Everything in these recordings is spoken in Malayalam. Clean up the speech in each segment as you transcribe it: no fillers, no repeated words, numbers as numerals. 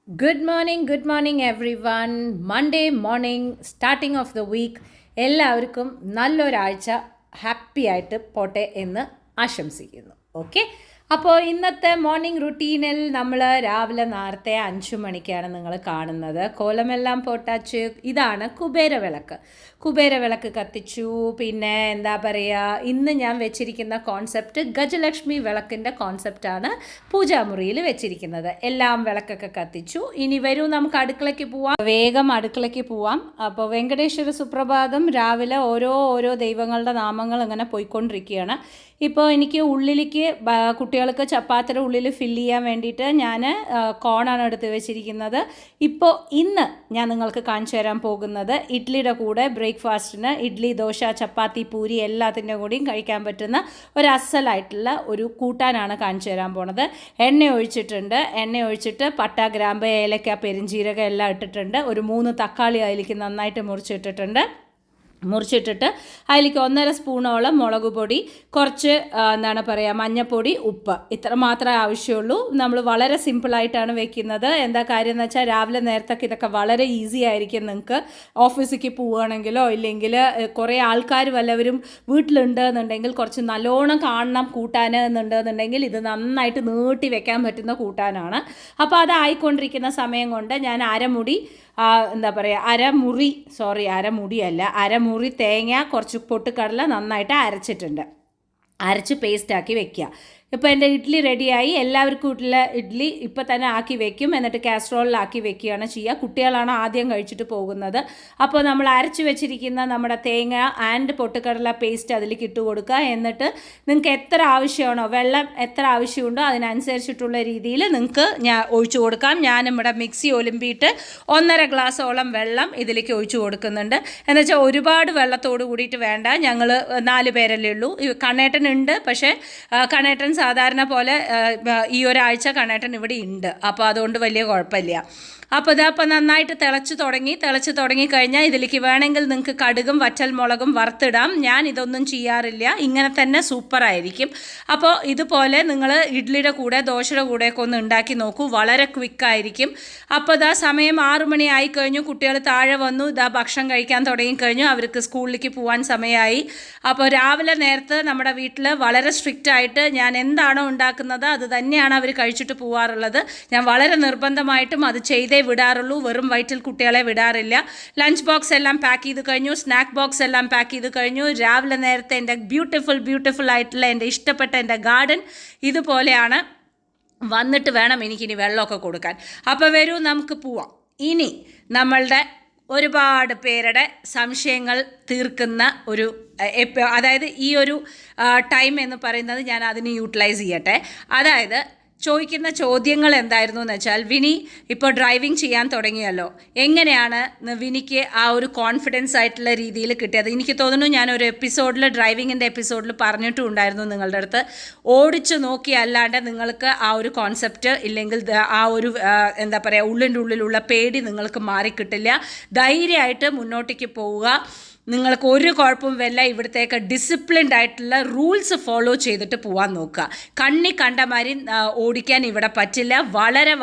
Good morning everyone. Monday morning, starting of the week. എല്ലാവർക്കും നല്ലൊരാഴ്ച ഹാപ്പി ആയിട്ട് പോട്ടെ എന്ന് ആശംസിക്കുന്നു. ഓക്കെ, അപ്പോൾ ഇന്നത്തെ മോർണിംഗ് റുട്ടീനിൽ നമ്മൾ രാവിലെ നേരത്തെ 5 മണിക്കാണ് നിങ്ങൾ കാണുന്നത്. കോലമെല്ലാം പൊട്ടാച്ച് ഇതാണ് കുബേരവിളക്ക് കത്തിച്ചു. പിന്നെ എന്താ പറയുക, ഇന്ന് ഞാൻ വെച്ചിരിക്കുന്ന കോൺസെപ്റ്റ് ഗജലക്ഷ്മി വിളക്കിൻ്റെ കോൺസെപ്റ്റാണ് പൂജാമുറിയിൽ വെച്ചിരിക്കുന്നത്. എല്ലാം വിളക്കൊക്കെ കത്തിച്ചു. ഇനി വരൂ നമുക്ക് അടുക്കളയ്ക്ക് പോവാം, വേഗം അടുക്കളയ്ക്ക് പോവാം. അപ്പോൾ വെങ്കടേശ്വര സുപ്രഭാതം രാവിലെ ഓരോ ദൈവങ്ങളുടെ നാമങ്ങൾ ഇങ്ങനെ പോയിക്കൊണ്ടിരിക്കുകയാണ്. ഇപ്പോൾ എനിക്ക് ഉള്ളിലേക്ക് കുട്ടികൾക്ക് ചപ്പാത്തിയുടെ ഉള്ളിൽ ഫില്ല് ചെയ്യാൻ വേണ്ടിയിട്ട് ഞാൻ കോണാണ് എടുത്ത് വെച്ചിരിക്കുന്നത്. ഇപ്പോൾ ഇന്ന് ഞാൻ നിങ്ങൾക്ക് കാണിച്ചു തരാൻ പോകുന്നത് ഇഡ്ഡലിയുടെ കൂടെ ബ്രേക്ക്ഫാസ്റ്റിന് ഇഡ്ഡലി, ദോശ, ചപ്പാത്തി, പൂരി എല്ലാത്തിൻ്റെ കൂടിയും കഴിക്കാൻ പറ്റുന്ന ഒരു അസലായിട്ടുള്ള ഒരു കൂട്ടാനാണ് കാണിച്ചു തരാൻ പോണത്. എണ്ണ ഒഴിച്ചിട്ട് പട്ട, ഗ്രാമ്പ്, ഏലക്ക, പെരിഞ്ചീരകം എല്ലാം ഇട്ടിട്ടുണ്ട്. ഒരു 3 തക്കാളി അതിലേക്ക് നന്നായിട്ട് മുറിച്ചിട്ടിട്ട് അതിലേക്ക് 1.5 സ്പൂണോളം മുളക് പൊടി, കുറച്ച് മഞ്ഞൾപ്പൊടി, ഉപ്പ്, ഇത്ര മാത്രമേ ആവശ്യമുള്ളൂ. നമ്മൾ വളരെ സിമ്പിളായിട്ടാണ് വെക്കുന്നത്. എന്താ കാര്യം എന്ന് വെച്ചാൽ രാവിലെ നേരത്തൊക്കെ ഇതൊക്കെ വളരെ ഈസി ആയിരിക്കും. നിങ്ങൾക്ക് ഓഫീസിലേക്ക് പോവുകയാണെങ്കിലോ ഇല്ലെങ്കിൽ കുറേ ആൾക്കാർ വല്ലവരും വീട്ടിലുണ്ട് എന്നുണ്ടെങ്കിൽ കുറച്ച് നല്ലോണം കാണണം കൂട്ടാൻ എന്നുണ്ടെന്നുണ്ടെങ്കിൽ ഇത് നന്നായിട്ട് നീട്ടി വെക്കാൻ പറ്റുന്ന കൂട്ടാനാണ്. അപ്പോൾ അതായിക്കൊണ്ടിരിക്കുന്ന സമയം കൊണ്ട് ഞാൻ അരമുറി തേങ്ങ, കുറച്ച് പൊട്ടുകടല നന്നായിട്ട് അരച്ച് പേസ്റ്റാക്കി വെക്കുക. ഇപ്പോൾ എൻ്റെ ഇഡ്ഡലി റെഡിയായി. എല്ലാവർക്കും ഇഡ്ഡലി ഇപ്പോൾ തന്നെ ആക്കി വെക്കും, എന്നിട്ട് കാസ്ട്രോളിലാക്കി വെക്കുകയാണ് ചെയ്യുക. കുട്ടികളാണ് ആദ്യം കഴിച്ചിട്ട് പോകുന്നത്. അപ്പോൾ നമ്മൾ അരച്ച് വെച്ചിരിക്കുന്ന നമ്മുടെ തേങ്ങ ആൻഡ് പൊട്ടുകടല പേസ്റ്റ് അതിലേക്ക് ഇട്ട് കൊടുക്കുക. എന്നിട്ട് നിങ്ങൾക്ക് എത്ര ആവശ്യമാണോ, വെള്ളം എത്ര ആവശ്യമുണ്ടോ അതിനനുസരിച്ചിട്ടുള്ള രീതിയിൽ നിങ്ങൾക്ക് ഒഴിച്ചു കൊടുക്കാം. ഞാനിവിടെ മിക്സി ഒലുമ്പിയിട്ട് 1.5 ഗ്ലാസ്സോളം വെള്ളം ഇതിലേക്ക് ഒഴിച്ചു കൊടുക്കുന്നുണ്ട്. എന്നുവെച്ചാൽ ഒരുപാട് വെള്ളത്തോട് കൂടിയിട്ട് വേണ്ട. ഞങ്ങൾ 4 പേരല്ലേ ഉള്ളൂ. കണ്ണേട്ടനുണ്ട്, പക്ഷേ കണ്ണേട്ടൻ സാധാരണ പോലെ ഈ ഒരാഴ്ച കണ്ണേട്ടൻ ഇവിടെ ഉണ്ട്. അപ്പോൾ അതുകൊണ്ട് വലിയ കുഴപ്പമില്ല. അപ്പോൾ ഇതപ്പോൾ നന്നായിട്ട് തിളച്ച് തുടങ്ങി കഴിഞ്ഞാൽ ഇതിലേക്ക് വേണമെങ്കിൽ നിങ്ങൾക്ക് കടുകും വറ്റൽമുളകും വറുത്തിടാം. ഞാൻ ഇതൊന്നും ചെയ്യാറില്ല, ഇങ്ങനെ തന്നെ സൂപ്പറായിരിക്കും. അപ്പോൾ ഇതുപോലെ നിങ്ങൾ ഇഡ്ഡലിയുടെ കൂടെ ദോശയുടെ കൂടെയൊക്കെ ഒന്ന് ഉണ്ടാക്കി നോക്കൂ, വളരെ ക്വിക്കായിരിക്കും. അപ്പോൾ സമയം 6 മണി ആയി കഴിഞ്ഞു. കുട്ടികൾ താഴെ വന്നു, ഭക്ഷണം കഴിക്കാൻ തുടങ്ങിക്കഴിഞ്ഞു. അവർക്ക് സ്കൂളിലേക്ക് പോകാൻ സമയമായി. അപ്പോൾ രാവിലെ നേരത്തെ നമ്മുടെ വീട്ടിൽ വളരെ സ്ട്രിക്റ്റായിട്ട് ഞാൻ എന്താണോ ഉണ്ടാക്കുന്നത് അത് തന്നെയാണ് അവർ കഴിച്ചിട്ട് പോകാറുള്ളത്. ഞാൻ വളരെ നിർബന്ധമായിട്ടും അത് ചെയ്തേ വിടാറുള്ളൂ. വെറും വയറ്റിൽ കുട്ടികളെ വിടാറില്ല. ലഞ്ച് ബോക്സ് എല്ലാം പാക്ക് ചെയ്ത് കഴിഞ്ഞു, സ്നാക്ക് ബോക്സ് എല്ലാം പാക്ക് ചെയ്ത് കഴിഞ്ഞു. രാവിലെ നേരത്തെ എൻ്റെ ബ്യൂട്ടിഫുൾ ആയിട്ടുള്ള എൻ്റെ ഇഷ്ടപ്പെട്ട എൻ്റെ ഗാർഡൻ ഇതുപോലെയാണ്. വന്നിട്ട് വേണം എനിക്കിനി വെള്ളമൊക്കെ കൊടുക്കാൻ. അപ്പോൾ വരൂ നമുക്ക് പോവാം. ഇനി നമ്മളുടെ ഒരുപാട് പേരുടെ സംശയങ്ങൾ തീർക്കുന്ന ഒരു അതായത് ഈ ഒരു ടൈം എന്ന് പറയുന്നത് ഞാൻ അതിന് യൂട്ടിലൈസ് ചെയ്യട്ടെ. അതായത് ചോദിക്കുന്ന ചോദ്യങ്ങൾ എന്തായിരുന്നു എന്ന് വെച്ചാൽ, വിനി ഇപ്പോൾ ഡ്രൈവിംഗ് ചെയ്യാൻ തുടങ്ങിയല്ലോ, എങ്ങനെയാണ് വിനിക്ക് ആ ഒരു കോൺഫിഡൻസ് ആയിട്ടുള്ള രീതിയിൽ കിട്ടിയത്? എനിക്ക് തോന്നുന്നു ഞാനൊരു ഡ്രൈവിങ്ങിൻ്റെ എപ്പിസോഡിൽ പറഞ്ഞിട്ടും ഉണ്ടായിരുന്നു നിങ്ങളുടെ അടുത്ത്, ഓടിച്ചു നോക്കി അല്ലാണ്ട് നിങ്ങൾക്ക് ആ ഒരു കോൺസെപ്റ്റ് ഇല്ലെങ്കിൽ ആ ഒരു ഉള്ളിൻ്റെ ഉള്ളിലുള്ള പേടി നിങ്ങൾക്ക് മാറിക്കിട്ടില്ല. ധൈര്യമായിട്ട് മുന്നോട്ടേക്ക് പോവുക. നിങ്ങൾക്ക് ഒരു കുഴപ്പവും വല്ല. ഇവിടത്തേക്ക് ഡിസിപ്ലിൻഡ് ആയിട്ടുള്ള റൂൾസ് ഫോളോ ചെയ്തിട്ട് പോകാൻ നോക്കുക. കണ്ട മാതിരി ഓടിക്കാൻ ഇവിടെ പറ്റില്ല.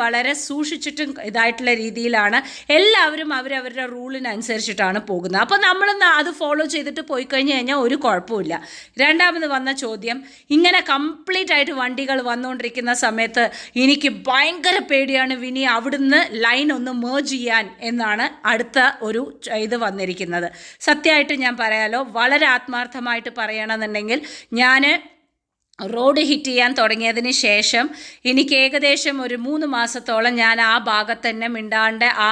വളരെ സൂക്ഷിച്ചിട്ടും ഇതായിട്ടുള്ള രീതിയിലാണ് എല്ലാവരും അവരവരുടെ റൂളിനനുസരിച്ചിട്ടാണ് പോകുന്നത്. അപ്പോൾ നമ്മളൊന്ന് അത് ഫോളോ ചെയ്തിട്ട് പോയി കഴിഞ്ഞാൽ ഒരു കുഴപ്പമില്ല. രണ്ടാമത് വന്ന ചോദ്യം, ഇങ്ങനെ കംപ്ലീറ്റ് ആയിട്ട് വണ്ടികൾ വന്നുകൊണ്ടിരിക്കുന്ന സമയത്ത് എനിക്ക് ഭയങ്കര പേടിയാണ് വിനി, അവിടുന്ന് ലൈൻ ഒന്ന് മേർജ് ചെയ്യാൻ എന്നാണ് അടുത്ത ഒരു ഇത് വന്നിരിക്കുന്നത്. സത്യമായിട്ട് ഞാൻ പറയാലോ, വളരെ ആത്മാർത്ഥമായിട്ട് പറയണമെന്നുണ്ടെങ്കിൽ ഞാൻ റോഡ് ഹിറ്റ് ചെയ്യാൻ തുടങ്ങിയതിന് ശേഷം എനിക്ക് ഏകദേശം ഒരു 3 മാസത്തോളം ഞാൻ ആ ഭാഗത്ത് തന്നെ മിണ്ടാണ്ട്, ആ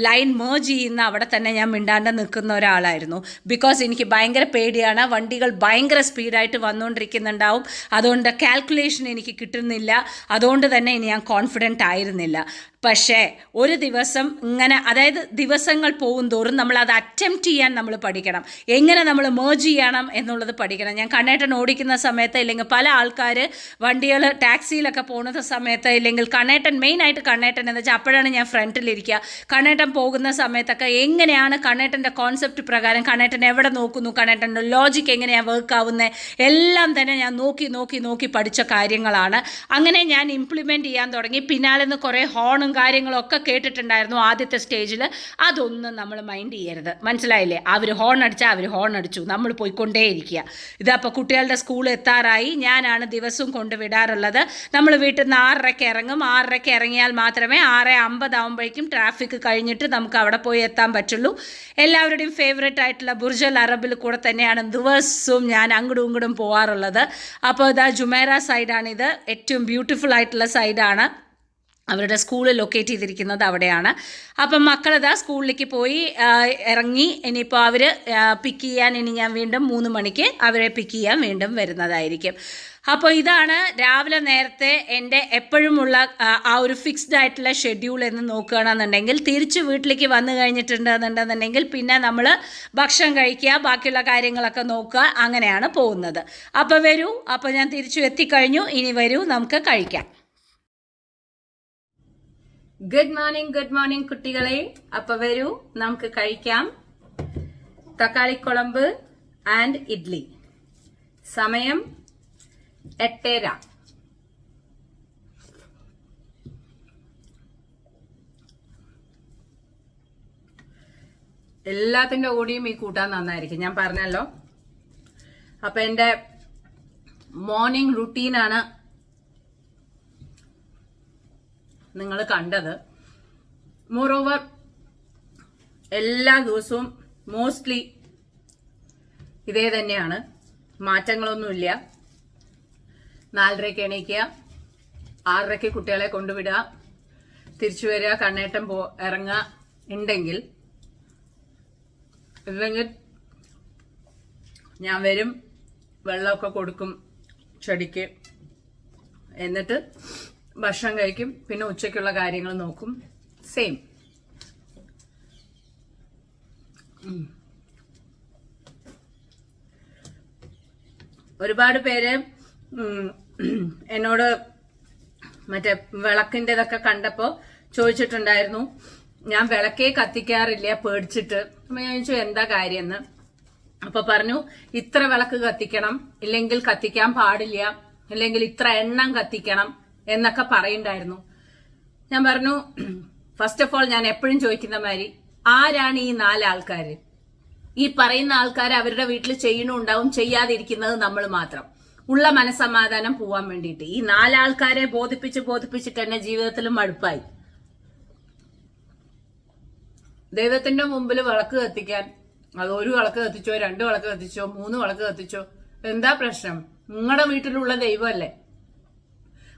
ലൈൻ മേർജ് ചെയ്യുന്ന അവിടെ തന്നെ ഞാൻ മിണ്ടാണ്ട് നിൽക്കുന്ന ഒരാളായിരുന്നു. ബിക്കോസ് എനിക്ക് ഭയങ്കര പേടിയാണ്. വണ്ടികൾ ഭയങ്കര സ്പീഡായിട്ട് വന്നുകൊണ്ടിരിക്കുന്നുണ്ടാവും. അതുകൊണ്ട് കാൽക്കുലേഷൻ എനിക്ക് കിട്ടുന്നില്ല. അതുകൊണ്ട് തന്നെ ഞാൻ കോൺഫിഡൻ്റ് ആയിരുന്നില്ല. പക്ഷേ ഒരു ദിവസം ഇങ്ങനെ, അതായത് ദിവസങ്ങൾ പോകുന്തോറും നമ്മൾ അത് അറ്റംപ്റ്റ് ചെയ്യാൻ നമ്മൾ പഠിക്കണം. എങ്ങനെ നമ്മൾ മേർജ് ചെയ്യണം എന്നുള്ളത് പഠിക്കണം. ഞാൻ കണ്ണേട്ടൻ ഓടിക്കുന്ന സമയത്ത്, ഇല്ലെങ്കിൽ പല ആൾക്കാർ വണ്ടികൾ ടാക്സിയിലൊക്കെ പോകുന്ന സമയത്ത്, ഇല്ലെങ്കിൽ മെയിനായിട്ട് കണ്ണേട്ടൻ എന്ന് വെച്ചാൽ അപ്പോഴാണ് ഞാൻ ഫ്രണ്ടിലിരിക്കുക. കണ്ണേട്ടൻ പോകുന്ന സമയത്തൊക്കെ എങ്ങനെയാണ് കണ്ണേട്ടൻ്റെ കോൺസെപ്റ്റ് പ്രകാരം കണ്ണേട്ടൻ എവിടെ നോക്കുന്നു, കണ്ണേട്ടൻ്റെ ലോജിക്ക് എങ്ങനെയാണ് വർക്ക് ആവുന്നത്, എല്ലാം തന്നെ ഞാൻ നോക്കി പഠിച്ച കാര്യങ്ങളാണ്. അങ്ങനെ ഞാൻ ഇംപ്ലിമെൻറ്റ് ചെയ്യാൻ തുടങ്ങി. പിന്നാലെ നിന്ന് കുറേ ഹോൺ ഹോണും കാര്യങ്ങളും ഒക്കെ കേട്ടിട്ടുണ്ടായിരുന്നു ആദ്യത്തെ സ്റ്റേജിൽ. അതൊന്നും നമ്മൾ മൈൻഡ് ചെയ്യരുത്, മനസ്സിലായില്ലേ? അവർ ഹോൺ അടിച്ചാൽ അവർ ഹോൺ അടിച്ചു, നമ്മൾ പോയിക്കൊണ്ടേയിരിക്കുക. ഇതപ്പോൾ കുട്ടികളുടെ സ്കൂൾ എത്താറായി. ഞാനാണ് ദിവസവും കൊണ്ടുവിടാറുള്ളത്. നമ്മൾ വീട്ടിൽ നിന്ന് 6:30 ഇറങ്ങും. 6:30 ഇറങ്ങിയാൽ മാത്രമേ 6:50 ആകുമ്പോഴേക്കും ട്രാഫിക് കഴിഞ്ഞിട്ട് നമുക്ക് അവിടെ പോയി എത്താൻ പറ്റുള്ളൂ. എല്ലാവരുടെയും ഫേവറേറ്റ് ആയിട്ടുള്ള ബുർജ് അൽ അറബിൽ കൂടെ തന്നെയാണ് ദിവസവും ഞാൻ അങ്ങോട്ടും ഇങ്ങോട്ടും പോകാറുള്ളത്. അപ്പോൾ ഇതാ ജുമൈറ സൈഡാണിത്. ഏറ്റവും ബ്യൂട്ടിഫുൾ ആയിട്ടുള്ള സൈഡാണ്. അവരുടെ സ്കൂൾ ലൊക്കേറ്റ് ചെയ്തിരിക്കുന്നത് അവിടെയാണ്. അപ്പം മക്കളിതാ സ്കൂളിലേക്ക് പോയി ഇറങ്ങി. ഇനിയിപ്പോൾ അവർ പിക്ക് ചെയ്യാൻ ഇനി ഞാൻ വീണ്ടും 3 മണിക്ക് അവരെ പിക്ക് ചെയ്യാൻ വീണ്ടും വരുന്നതായിരിക്കും. അപ്പോൾ ഇതാണ് രാവിലെ നേരത്തെ എൻ്റെ എപ്പോഴുമുള്ള ആ ഒരു ഫിക്സ്ഡ് ആയിട്ടുള്ള ഷെഡ്യൂൾ എന്ന് നോക്കുകയാണെന്നുണ്ടെങ്കിൽ. തിരിച്ച് വീട്ടിലേക്ക് വന്നു കഴിഞ്ഞിട്ടുണ്ടെന്നുണ്ടെന്നുണ്ടെങ്കിൽ പിന്നെ നമ്മൾ ഭക്ഷണം കഴിക്കുക, ബാക്കിയുള്ള കാര്യങ്ങളൊക്കെ നോക്കുക, അങ്ങനെയാണ് പോകുന്നത്. അപ്പോൾ വരൂ, അപ്പോൾ ഞാൻ തിരിച്ചു എത്തിക്കഴിഞ്ഞു. ഇനി വരൂ, നമുക്ക് കഴിക്കാം. ഗുഡ് മോർണിംഗ് കുട്ടികളെ. അപ്പോൾ വരൂ, നമുക്ക് കഴിക്കാം. തക്കാളിക്കുളമ്പ് ആൻഡ് ഇഡ്ലി. സമയം 8:30. എല്ലാത്തിൻ്റെ കൂടിയും ഈ കൂട്ടാൻ നന്നായിരിക്കും, ഞാൻ പറഞ്ഞല്ലോ. അപ്പം എൻ്റെ മോർണിംഗ് റുട്ടീനാണ് നിങ്ങൾ കണ്ടത്. മോറോവർ എല്ലാ ദിവസവും മോസ്റ്റ്ലി ഇതേ തന്നെയാണ്, മാറ്റങ്ങളൊന്നുമില്ല. 4:30 എണീക്കുക, 6:30 കുട്ടികളെ കൊണ്ടുവിടുക, തിരിച്ചു വരിക, കണ്ണേട്ടം ഇറങ്ങുക ഉണ്ടെങ്കിൽ. ഇല്ലെങ്കിൽ ഞാൻ വരും, വെള്ളമൊക്കെ കൊടുക്കും ചെടിക്ക്, എന്നിട്ട് ഭക്ഷണം കഴിക്കും, പിന്നെ ഉച്ചയ്ക്കുള്ള കാര്യങ്ങൾ നോക്കും. സെയിം. ഒരുപാട് പേര് എന്നോട് മറ്റേ വിളക്കിൻ്റെതൊക്കെ കണ്ടപ്പോൾ ചോദിച്ചിട്ടുണ്ടായിരുന്നു, ഞാൻ വിളക്കേ കത്തിക്കാറില്ല പേടിച്ചിട്ട്. അപ്പൊ ഞാൻ ചോദിച്ചു എന്താ കാര്യം എന്ന്. അപ്പൊ പറഞ്ഞു, ഇത്ര വിളക്ക് കത്തിക്കണം, ഇല്ലെങ്കിൽ കത്തിക്കാൻ പാടില്ല, ഇല്ലെങ്കിൽ ഇത്ര എണ്ണം കത്തിക്കണം എന്നൊക്കെ പറയുണ്ടായിരുന്നു. ഞാൻ പറഞ്ഞു, ഫസ്റ്റ് ഓഫ് ഓൾ ഞാൻ എപ്പോഴും ചോദിക്കുന്ന മാതിരി, ആരാണ് ഈ 4 ആൾക്കാർ? ഈ പറയുന്ന ആൾക്കാർ അവരുടെ വീട്ടിൽ ചെയ്യണുണ്ടാവും, ചെയ്യാതിരിക്കുന്നത് നമ്മൾ മാത്രം. ഉള്ള മനസ്സമാധാനം പോവാൻ വേണ്ടിയിട്ട് ഈ 4 ആൾക്കാരെ ബോധിപ്പിച്ചിട്ട് എന്നെ ജീവിതത്തിൽ മടുപ്പായി. ദൈവത്തിന്റെ മുമ്പിൽ വിളക്ക് കത്തിക്കാൻ, അത് 1 വിളക്ക് കത്തിച്ചോ, 2 വിളക്ക് കത്തിച്ചോ, 3 വിളക്ക് കത്തിച്ചോ, എന്താ പ്രശ്നം? നിങ്ങളുടെ വീട്ടിലുള്ള ദൈവമല്ലേ.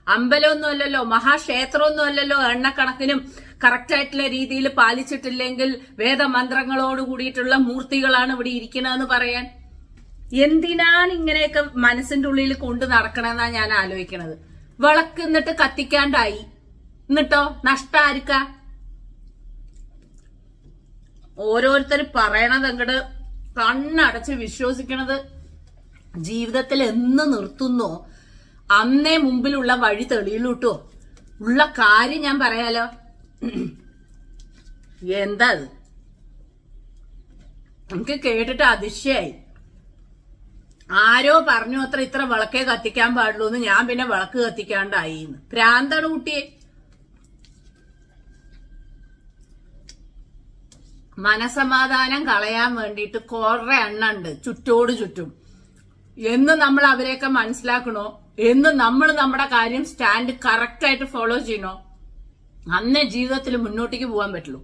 അമ്പലമൊന്നും അല്ലല്ലോ, മഹാക്ഷേത്രമൊന്നും അല്ലല്ലോ എണ്ണക്കണക്കിനും കറക്റ്റായിട്ടുള്ള രീതിയിൽ പാലിച്ചിട്ടില്ലെങ്കിൽ വേദമന്ത്രങ്ങളോട് കൂടിയിട്ടുള്ള മൂർത്തികളാണ് ഇവിടെ ഇരിക്കണമെന്ന് പറയാൻ. എന്തിനാണ് ഇങ്ങനെയൊക്കെ മനസ്സിന്റെ ഉള്ളിൽ കൊണ്ട് നടക്കണമെന്നാ ഞാൻ ആലോചിക്കണത്. വിളക്ക് എന്നിട്ട് കത്തിക്കാണ്ടായി, എന്നിട്ടോ നഷ്ടം ആർക്ക? ഓരോരുത്തർ പറയണത് അങ്ങോട്ട് കണ്ണടച്ച് വിശ്വസിക്കണത് ജീവിതത്തിൽ എന്ന് നിർത്തുന്നോ അന്നേ മുമ്പിലുള്ള വഴി തെളിയിലൂട്ടോ. ഉള്ള കാര്യം ഞാൻ പറയാലോ. എന്താ അത്? എനിക്ക് കേട്ടിട്ട് അതിശയായി. ആരോ പറഞ്ഞു അത്ര ഇത്ര വിളക്കേ കത്തിക്കാൻ പാടുള്ളൂ എന്ന്, ഞാൻ പിന്നെ വിളക്ക് കത്തിക്കാണ്ടായി. ഭ്രാന്താണ് കുട്ടിയെ. മനസമാധാനം കളയാൻ വേണ്ടിയിട്ട് കുറെ എണ്ണുണ്ട് ചുറ്റോട് ചുറ്റും. എന്ന് നമ്മൾ അവരെയൊക്കെ മനസ്സിലാക്കണോ, എന്ന് നമ്മൾ നമ്മുടെ കാര്യം സ്റ്റാൻഡ് കറക്റ്റ് ആയിട്ട് ഫോളോ ചെയ്യണോ, അന്നേ ജീവിതത്തിൽ മുന്നോട്ടേക്ക് പോകാൻ പറ്റുള്ളൂ.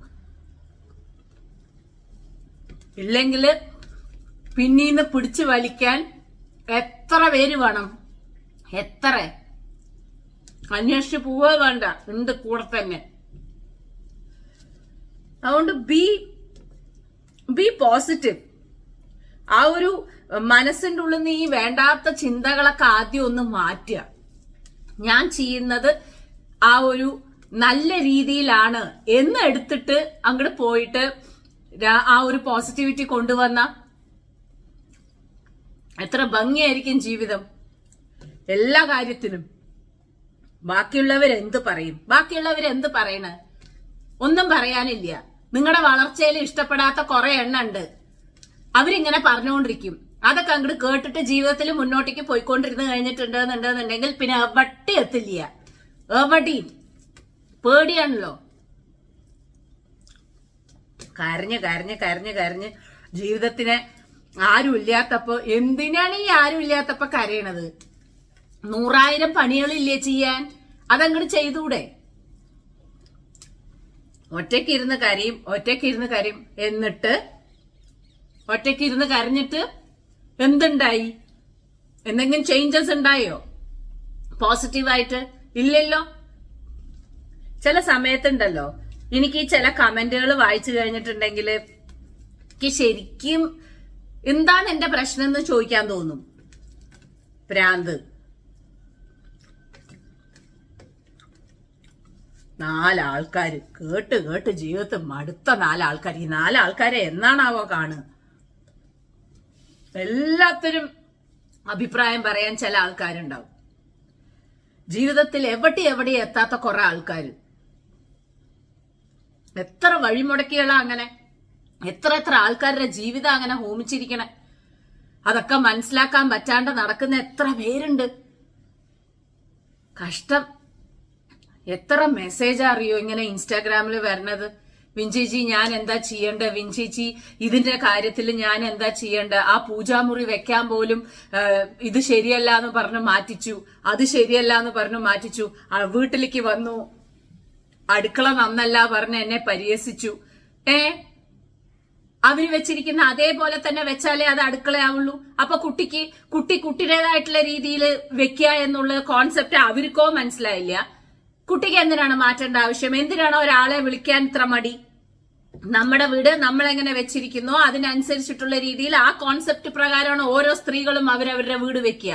ഇല്ലെങ്കിൽ പിന്നീന്ന് പിടിച്ചു വലിക്കാൻ എത്ര പേര് വേണം? എത്ര അന്വേഷിച്ച് പോവുക വേണ്ട, ഉണ്ട് കൂടെ തന്നെ. അതുകൊണ്ട് ബി പോസിറ്റീവ്. ആ ഒരു മനസ്സിന്റെ ഉള്ളിൽ നിന്ന് ഈ വേണ്ടാത്ത ചിന്തകളൊക്കെ ആദ്യം ഒന്ന് മാറ്റുക. ഞാൻ ചെയ്യുന്നത് ആ ഒരു നല്ല രീതിയിലാണ് എന്ന് എടുത്തിട്ട് അങ്ങോട്ട് പോയിട്ട് ആ ഒരു പോസിറ്റിവിറ്റി കൊണ്ടുവന്ന എത്ര ഭംഗിയായിരിക്കും ജീവിതം എല്ലാ കാര്യത്തിനും. ബാക്കിയുള്ളവരെന്ത് പറയും? ബാക്കിയുള്ളവരെന്ത് പറയണ? ഒന്നും പറയാനില്ല. നിങ്ങളുടെ വളർച്ചയിൽ ഇഷ്ടപ്പെടാത്ത കുറെ എണ്ണുണ്ട്, അവരിങ്ങനെ പറഞ്ഞുകൊണ്ടിരിക്കും. അതൊക്കെ അങ്ങോട്ട് കേട്ടിട്ട് ജീവിതത്തിൽ മുന്നോട്ടേക്ക് പോയിക്കൊണ്ടിരുന്ന് കഴിഞ്ഞിട്ടുണ്ടെന്നുണ്ടെന്നുണ്ടെങ്കിൽ പിന്നെ എവിടെ എത്തില്ല. എവിടെയും പേടിയാണല്ലോ. കരഞ്ഞ് കരഞ്ഞ് കരഞ്ഞ് കരഞ്ഞ് ജീവിതത്തിന് ആരും ഇല്ലാത്തപ്പോ, എന്തിനാണ് ഈ ആരും ഇല്ലാത്തപ്പോ കരയണത്? 100,000 പണികളില്ലേ ചെയ്യാൻ? അതങ്ങോട്ട് ചെയ്തൂടെ? ഒറ്റയ്ക്കിരുന്ന് കരയും. എന്നിട്ട് ഒറ്റയ്ക്കിരുന്ന് കരഞ്ഞിട്ട് എന്തുണ്ടായി? എന്തെങ്കിലും ചേഞ്ചസ് ഉണ്ടായോ പോസിറ്റീവായിട്ട്? ഇല്ലല്ലോ. ചില സമയത്തുണ്ടല്ലോ, എനിക്ക് ഈ ചില കമന്റുകൾ വായിച്ചു കഴിഞ്ഞിട്ടുണ്ടെങ്കിൽ എനിക്ക് ശരിക്കും എന്താണ് എന്റെ പ്രശ്നം എന്ന് ചോദിക്കാൻ തോന്നും. ഭ്രാന്ത്. 4 ആൾക്കാര് കേട്ട് കേട്ട് ജീവിതത്തിൽ മടുത്ത 4 ആൾക്കാർ. ഈ 4 ആൾക്കാരെ എന്നാണാവോ കാണുക? എല്ലാത്തിനും അഭിപ്രായം പറയാൻ ചില ആൾക്കാരുണ്ടാവും. ജീവിതത്തിൽ എവിടെ എത്താത്ത കുറെ ആൾക്കാർ. എത്ര വഴിമുടക്കിയുള്ള അങ്ങനെ എത്ര ആൾക്കാരുടെ ജീവിതം അങ്ങനെ ഹോമിച്ചിരിക്കണേ. അതൊക്കെ മനസ്സിലാക്കാൻ പറ്റാണ്ട് നടക്കുന്ന എത്ര പേരുണ്ട്. കഷ്ടം. എത്ര മെസ്സേജ് അറിയോ ഇങ്ങനെ ഇൻസ്റ്റാഗ്രാമിൽ വരണത്? വിഞ്ചേച്ചി ഞാൻ എന്താ ചെയ്യണ്ടേ? വിഞ്ചേച്ചി ഇതിന്റെ കാര്യത്തിൽ ഞാൻ എന്താ ചെയ്യണ്ടേ? ആ പൂജാമുറി വെക്കാൻ പോലും ഇത് ശരിയല്ല എന്ന് പറഞ്ഞു മാറ്റിച്ചു, അത് ശരിയല്ല എന്ന് പറഞ്ഞു മാറ്റിച്ചു. വീട്ടിലേക്ക് വന്നു, അടുക്കള നന്നല്ല പറഞ്ഞ് എന്നെ പരിഹസിച്ചു. അവര് വെച്ചിരിക്കുന്ന അതേപോലെ തന്നെ വെച്ചാലേ അത് അടുക്കളയാവുള്ളൂ. അപ്പൊ കുട്ടിയുടേതായിട്ടുള്ള രീതിയിൽ വെക്കുക എന്നുള്ള കോൺസെപ്റ്റ് അവർക്കോ മനസ്സിലായില്ല. കുട്ടിക്ക് എന്തിനാണ് മാറ്റേണ്ട ആവശ്യം? എന്തിനാണ് ഒരാളെ വിളിക്കാൻ ഇത്ര മടി? നമ്മുടെ വീട് നമ്മളെങ്ങനെ വെച്ചിരിക്കുന്നോ അതിനനുസരിച്ചിട്ടുള്ള രീതിയിൽ ആ കോൺസെപ്റ്റ് പ്രകാരമാണ് ഓരോ സ്ത്രീകളും അവരവരുടെ വീട് വെക്കുക.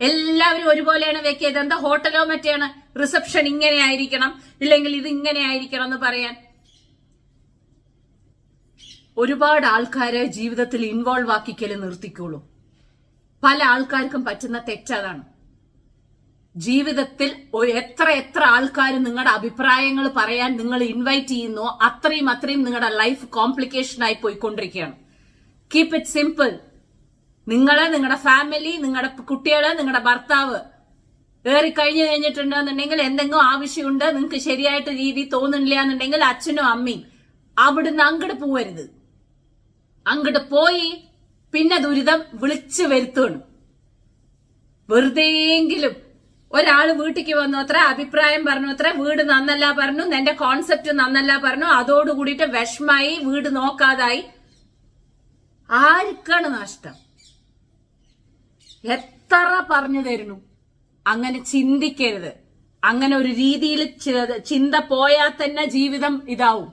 എല്ലാവരും ഒരുപോലെയാണ് വെക്കുക. ഇതെന്താ ഹോട്ടലോ മറ്റേയാണ് റിസപ്ഷൻ ഇങ്ങനെ ആയിരിക്കണം, ഇല്ലെങ്കിൽ ഇത് ഇങ്ങനെ ആയിരിക്കണം എന്ന് പറയാൻ? ഒരുപാട് ആൾക്കാരെ ജീവിതത്തിൽ ഇൻവോൾവ് ആക്കിക്കല് നിർത്തിക്കോളൂ. പല ആൾക്കാർക്കും പറ്റുന്ന തെറ്റതാണ്. ജീവിതത്തിൽ എത്ര ആൾക്കാർ നിങ്ങളുടെ അഭിപ്രായങ്ങൾ പറയാൻ നിങ്ങൾ ഇൻവൈറ്റ് ചെയ്യുന്നോ അത്രയും നിങ്ങളുടെ ലൈഫ് കോംപ്ലിക്കേഷൻ ആയി പോയിക്കൊണ്ടിരിക്കുകയാണ്. Keep it simple. നിങ്ങളെ, നിങ്ങളുടെ ഫാമിലി, നിങ്ങളുടെ കുട്ടികളെ, നിങ്ങളുടെ ഭർത്താവ് കഴിഞ്ഞിട്ടുണ്ടെന്നുണ്ടെങ്കിൽ എന്തെങ്കിലും ആവശ്യമുണ്ട്, നിങ്ങൾക്ക് ശരിയായിട്ട് രീതി തോന്നുന്നില്ല എന്നുണ്ടെങ്കിൽ അച്ഛനും അമ്മയും അവിടുന്ന് അങ്ങോട്ട് പോവരുത്. അങ്ങോട്ട് പോയി പിന്നെ ദുരിതം വിളിച്ചു വരുത്തുകയാണ്. വെറുതെയെങ്കിലും ഒരാള് വീട്ടിക്ക് വന്നു അത്ര, അഭിപ്രായം പറഞ്ഞു അത്ര, വീട് നന്നല്ല പറഞ്ഞു, എന്റെ കോൺസെപ്റ്റ് നന്നല്ല പറഞ്ഞു, അതോടുകൂടിയിട്ട് വിഷമായി, വീട് നോക്കാതായി. ആർക്കാണ് നഷ്ടം? എത്ര പറഞ്ഞു തരുന്നു? അങ്ങനെ ചിന്തിക്കരുത്. അങ്ങനെ ഒരു രീതിയിൽ ചിന്ത പോയാൽ തന്നെ ജീവിതം ഇതാവും.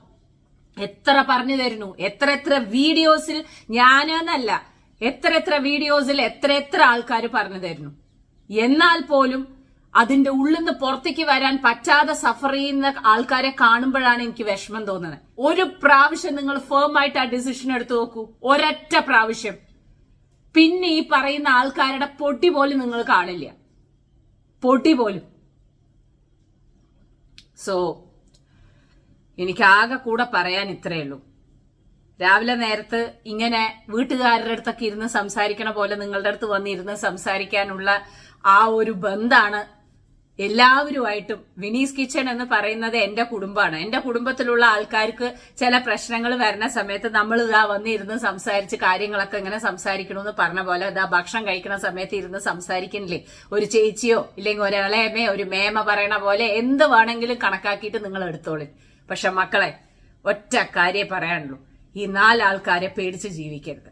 എത്ര പറഞ്ഞു തരുന്നു? എത്ര വീഡിയോസിൽ, ഞാനെന്നല്ല, എത്ര വീഡിയോസിൽ എത്ര ആൾക്കാർ പറഞ്ഞു തരുന്നു. എന്നാൽ പോലും അതിന്റെ ഉള്ളിൽ നിന്ന് പുറത്തേക്ക് വരാൻ പറ്റാതെ സഫർ ചെയ്യുന്ന ആൾക്കാരെ കാണുമ്പോഴാണ് എനിക്ക് വിഷമം തോന്നുന്നത്. ഒരു പ്രാവശ്യം നിങ്ങൾ ഫേം ആയിട്ട് ആ ഡിസിഷൻ എടുത്തു നോക്കൂ, ഒരൊറ്റ പ്രാവശ്യം. പിന്നെ ഈ പറയുന്ന ആൾക്കാരുടെ പൊടി പോലും നിങ്ങൾ കാണില്ല, പൊടി പോലും. സോ എനിക്ക് ആകെ കൂടെ പറയാൻ ഇത്രയേ ഉള്ളൂ. രാവിലെ നേരത്ത് ഇങ്ങനെ വീട്ടുകാരുടെ അടുത്തൊക്കെ ഇരുന്ന് സംസാരിക്കണ പോലെ നിങ്ങളുടെ അടുത്ത് വന്നിരുന്ന് സംസാരിക്കാനുള്ള ആ ഒരു ബന്ധാണ് എല്ലാവരുമായിട്ടും. വിനീസ് കിച്ചൺ എന്ന് പറയുന്നത് എന്റെ കുടുംബമാണ്. എന്റെ കുടുംബത്തിലുള്ള ആൾക്കാർക്ക് ചില പ്രശ്നങ്ങൾ വരുന്ന സമയത്ത് നമ്മൾ ഇതാ വന്നിരുന്ന് സംസാരിച്ച് കാര്യങ്ങളൊക്കെ ഇങ്ങനെ സംസാരിക്കണമെന്ന് പറഞ്ഞ പോലെ ഇതാ ഭക്ഷണം കഴിക്കുന്ന സമയത്ത് ഇരുന്ന് സംസാരിക്കുന്നില്ലേ? ഒരു ചേച്ചിയോ ഇല്ലെങ്കിൽ ഒരു ഇളയമയോ ഒരു മേമ പറയണ പോലെ എന്ത് വേണമെങ്കിലും കണക്കാക്കിയിട്ട് നിങ്ങൾ എടുത്തോളൂ. പക്ഷെ മക്കളെ, ഒറ്റ കാര്യേ പറയാനുള്ളൂ, ഈ 4 ആൾക്കാരെ പേടിച്ച് ജീവിക്കരുത്.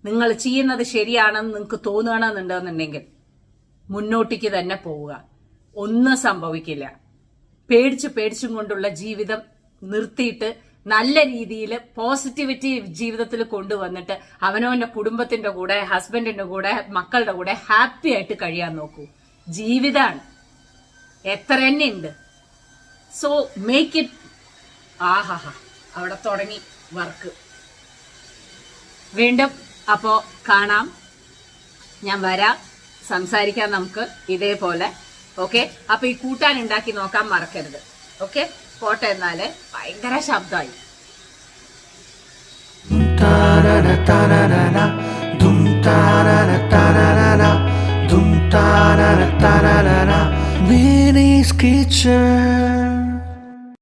നിങ്ങൾ ചെയ്യുന്നത് ശരിയാണെന്ന് നിങ്ങൾക്ക് തോന്നുകയാണെന്നുണ്ടെന്നുണ്ടെങ്കിൽ മുന്നോട്ടേക്ക് തന്നെ പോവുക. ഒന്നും സംഭവിക്കില്ല. പേടിച്ചും കൊണ്ടുള്ള ജീവിതം നിർത്തിയിട്ട് നല്ല രീതിയിൽ പോസിറ്റിവിറ്റി ജീവിതത്തിൽ കൊണ്ടുവന്നിട്ട് അവനവന്റെ കുടുംബത്തിന്റെ കൂടെ, ഹസ്ബൻഡിന്റെ കൂടെ, മക്കളുടെ കൂടെ ഹാപ്പി ആയിട്ട് കഴിയാൻ നോക്കൂ. ജീവിതമാണ്, എത്ര തന്നെ ഉണ്ട്. So make it. ആഹാ, അവിടെ തുടങ്ങി വർക്ക്. വീണ്ടും അപ്പോ കാണാം, ഞാൻ വരാം, സംസാരിക്കാം നമുക്ക് ഇതേപോലെ. ഓക്കെ, അപ്പൊ ഈ കൂട്ടാൻ ഉണ്ടാക്കി നോക്കാൻ മറക്കരുത്. ഓക്കെ, പോട്ടെ. എന്നാല് ഭയങ്കര ശബ്ദമായി. Vinny's Kitchen.